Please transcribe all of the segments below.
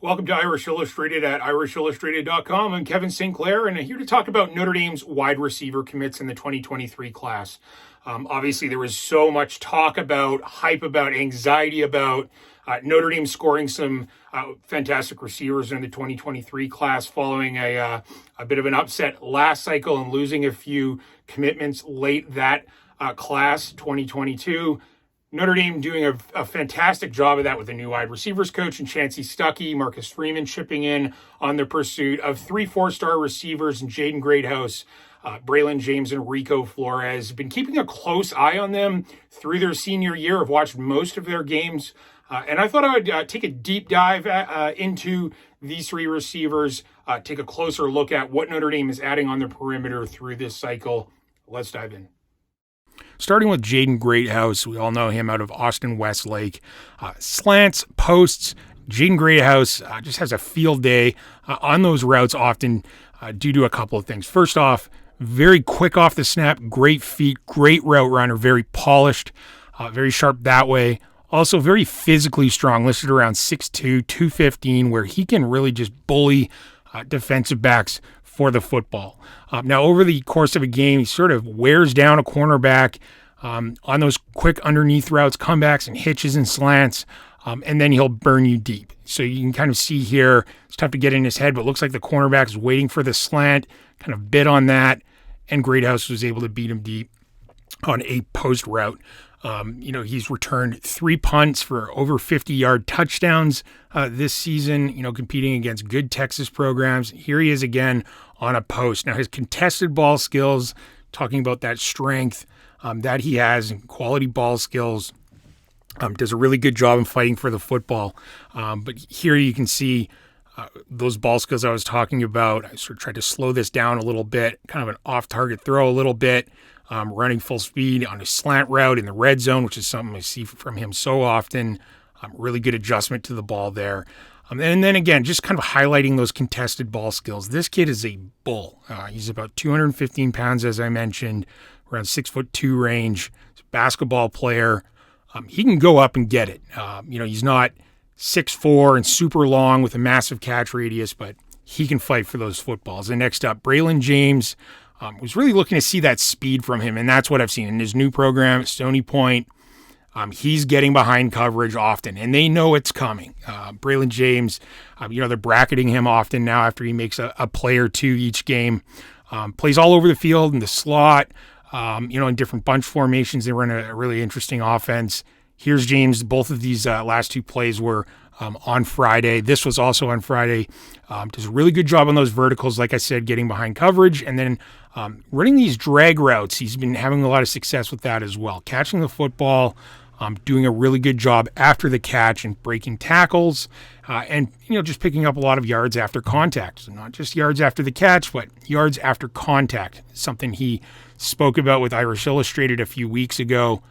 Welcome to Irish Illustrated at irishillustrated.com. I'm Kevin Sinclair, and I'm here to talk about Notre Dame's wide receiver commits in the 2023 class. Obviously, there was so much talk about, hype about, anxiety about Notre Dame scoring some fantastic receivers in the 2023 class following a bit of an upset last cycle and losing a few commitments late that class, 2022. Notre Dame doing a fantastic job of that with a new wide receivers coach and Chancey Stuckey, Marcus Freeman chipping in on the pursuit of 3 4-star receivers and Jaden Greathouse, Braylon James, and Rico Flores. Been keeping a close eye on them through their senior year. I've watched most of their games, and I thought I would take a deep dive into these 3 receivers, take a closer look at what Notre Dame is adding on the perimeter through this cycle. Let's dive in. Starting with Jaden Greathouse, we all know him out of Austin Westlake. Slants, posts, Jaden Greathouse just has a field day on those routes often due to a couple of things. First off, very quick off the snap, great feet, great route runner, very polished, very sharp that way. Also very physically strong, listed around 6'2", 215, where he can really just bully defensive backs for the football. Now, over the course of a game, he sort of wears down a cornerback on those quick underneath routes, comebacks, and hitches and slants, and then he'll burn you deep. So you can kind of see here, it's tough to get in his head, but it looks like the cornerback is waiting for the slant, kind of bid on that, and Greathouse was able to beat him deep on a post route. He's returned 3 punts for over 50-yard touchdowns this season, competing against good Texas programs. Here he is again on a post. Now, his contested ball skills, talking about that strength that he has and quality ball skills, does a really good job in fighting for the football. But here you can see those ball skills I was talking about. I sort of tried to slow this down a little bit, kind of an off-target throw a little bit. Running full speed on a slant route in the red zone, which is something I see from him so often. Really good adjustment to the ball there. And then again, just kind of highlighting those contested ball skills. This kid is a bull. He's about 215 pounds, as I mentioned, around 6'2" range. He's a basketball player. He can go up and get it. He's not 6'4" and super long with a massive catch radius, but he can fight for those footballs. And next up, Braylon James. Was really looking to see that speed from him, and that's what I've seen in his new program at Stony Point. He's getting behind coverage often, and they know it's coming. Braylon James, they're bracketing him often now after he makes a play or two each game. Plays all over the field in the slot, in different bunch formations. They run a really interesting offense. Here's James. Both of these last 2 plays were on Friday. This was also on Friday. Does a really good job on those verticals, like I said, getting behind coverage, and then running these drag routes. He's been having a lot of success with that as well. Catching the football, doing a really good job after the catch and breaking tackles, and just picking up a lot of yards after contact. So not just yards after the catch, but yards after contact. Something he spoke about with Irish Illustrated a few weeks ago.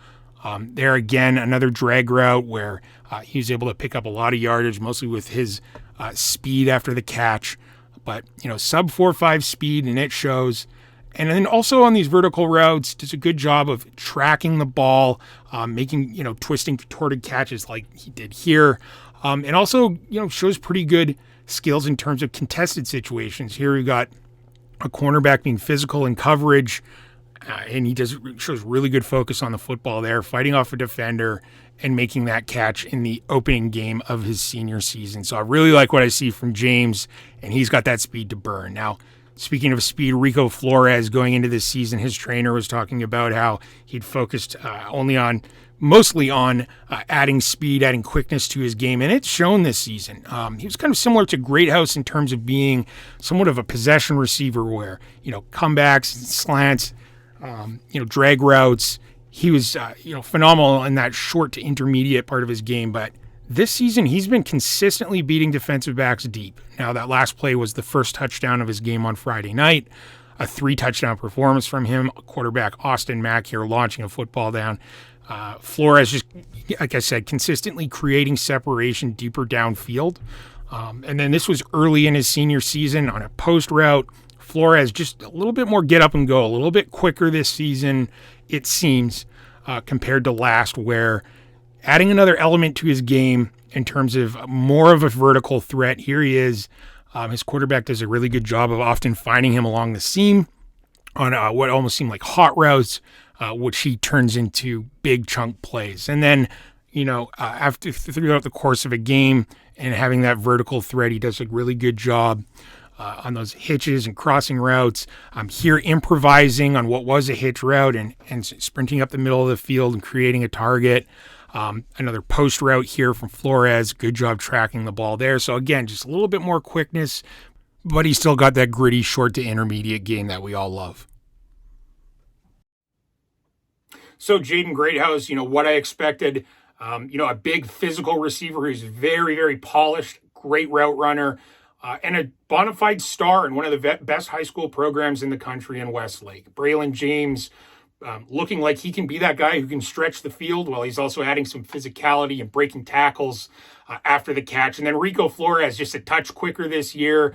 There again, another drag route where he was able to pick up a lot of yardage, mostly with his speed after the catch. But, sub 4.5 speed, and it shows. And then also on these vertical routes, does a good job of tracking the ball, making, twisting, contorted catches like he did here. And also, shows pretty good skills in terms of contested situations. Here we got a cornerback being physical in coverage, and he shows really good focus on the football there, fighting off a defender and making that catch in the opening game of his senior season. So I really like what I see from James, and he's got that speed to burn. Now, speaking of speed, Rico Flores going into this season, his trainer was talking about how he'd focused mostly on adding speed, adding quickness to his game, and it's shown this season. He was kind of similar to Greathouse in terms of being somewhat of a possession receiver where, comebacks, slants, drag routes. He was, phenomenal in that short to intermediate part of his game, but this season, he's been consistently beating defensive backs deep. Now, that last play was the first touchdown of his game on Friday night, a 3-touchdown performance from him, quarterback Austin Mack here launching a football down. Flores just, like I said, consistently creating separation deeper downfield. And then this was early in his senior season on a post route. Flores just a little bit more get up and go, a little bit quicker this season, it seems, compared to last, where adding another element to his game in terms of more of a vertical threat. Here he is. His quarterback does a really good job of often finding him along the seam on what almost seem like hot routes, which he turns into big chunk plays. And then, after throughout the course of a game and having that vertical threat, he does a really good job on those hitches and crossing routes. Here improvising on what was a hitch route and sprinting up the middle of the field and creating a target. Another post route here from Flores. Good job tracking the ball there. So again, just a little bit more quickness, but he still got that gritty short to intermediate game that we all love. So Jaden Greathouse, what I expected, a big physical receiver who's very, very polished, great route runner, and a bona fide star in one of the best high school programs in the country in Westlake. Braylon James, looking like he can be that guy who can stretch the field while he's also adding some physicality and breaking tackles after the catch. And then Rico Flores, just a touch quicker this year,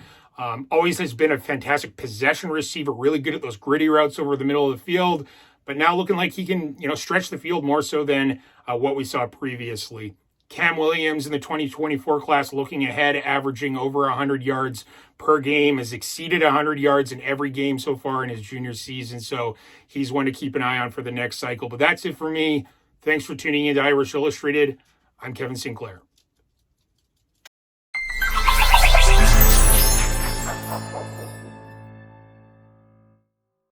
always has been a fantastic possession receiver, really good at those gritty routes over the middle of the field, but now looking like he can, stretch the field more so than what we saw previously. Cam Williams in the 2024 class looking ahead, averaging over 100 yards per game, has exceeded 100 yards in every game so far in his junior season. So he's one to keep an eye on for the next cycle. But that's it for me. Thanks for tuning in to Irish Illustrated. I'm Kevin Sinclair.